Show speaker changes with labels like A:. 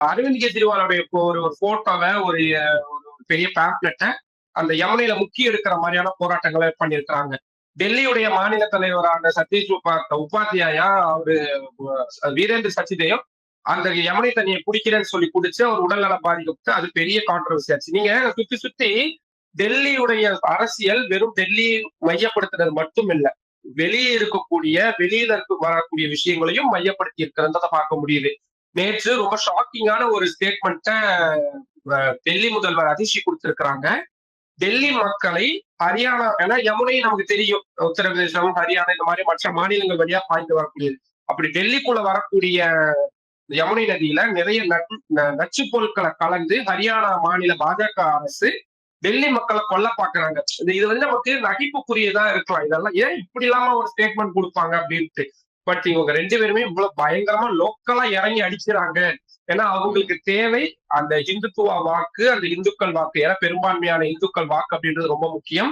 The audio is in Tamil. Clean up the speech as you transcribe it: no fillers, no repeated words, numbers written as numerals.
A: அரவிந்த் கெஜ்ரிவாலுடைய இப்போ ஒரு போட்டோவை ஒரு பெரிய பேம்ப்லெட்ட அந்த யமுனையில முக்கி எடுக்கிற மாதிரியான போராட்டங்களை பண்ணியிருக்கிறாங்க. டெல்லியுடைய மாநில தலைவரான சதீஷ் உபாத்யாயா அவரு வீரேந்திர சச்சிதேவ் அந்த யமுனை தண்ணியை குடிக்கிறேன்னு சொல்லி குடிச்சு அவர் உடல்நலம் பாதிக்கப்பட்டு அது பெரிய கான்ட்ரவர்சி ஆச்சு. நீங்க சுத்தி சுத்தி டெல்லியுடைய அரசியல் வெறும் டெல்லி மையப்படுத்துறது மட்டும் இல்ல, வெளியே இருக்கக்கூடிய வெளியில வரக்கூடிய விஷயங்களையும் மையப்படுத்தி இருக்கிறத பார்க்க முடியுது. நேற்று ரொம்ப ஷாக்கிங்கான ஒரு ஸ்டேட்மெண்ட்ட டெல்லி முதல்வர் அதிஷி கொடுத்திருக்கிறாங்க. டெல்லி மக்களை ஹரியானா, ஏன்னா யமுனை நமக்கு தெரியும் உத்தரப்பிரதேசம், ஹரியானா இந்த மாதிரி மற்ற மாநிலங்கள் வழியா பாய்ந்து வரக்கூடியது. அப்படி டெல்லிக்குள்ள வரக்கூடிய யமுனை நதியில நிறைய நச்சு பொருட்களை கலந்து ஹரியானா மாநில பாஜக அரசு டெல்லி மக்களை கொல்ல பாக்குறாங்க. இது வந்து நமக்கு நகைப்புக்குரியதா இருக்கலாம். இதெல்லாம் ஏன் இப்படி இல்லாம ஒரு ஸ்டேட்மெண்ட் கொடுப்பாங்க அப்படின்ட்டு. பட் இவங்க 2 பேருமே இவ்வளவு பயங்கரமா லோக்கலா இறங்கி அடிக்கிறாங்க. ஏன்னா அவங்களுக்கு தேவை அந்த இந்துத்துவ வாக்கு, அந்த இந்துக்கள் வாக்கு. ஏன்னா பெரும்பான்மையான இந்துக்கள் வாக்கு அப்படின்றது ரொம்ப முக்கியம்.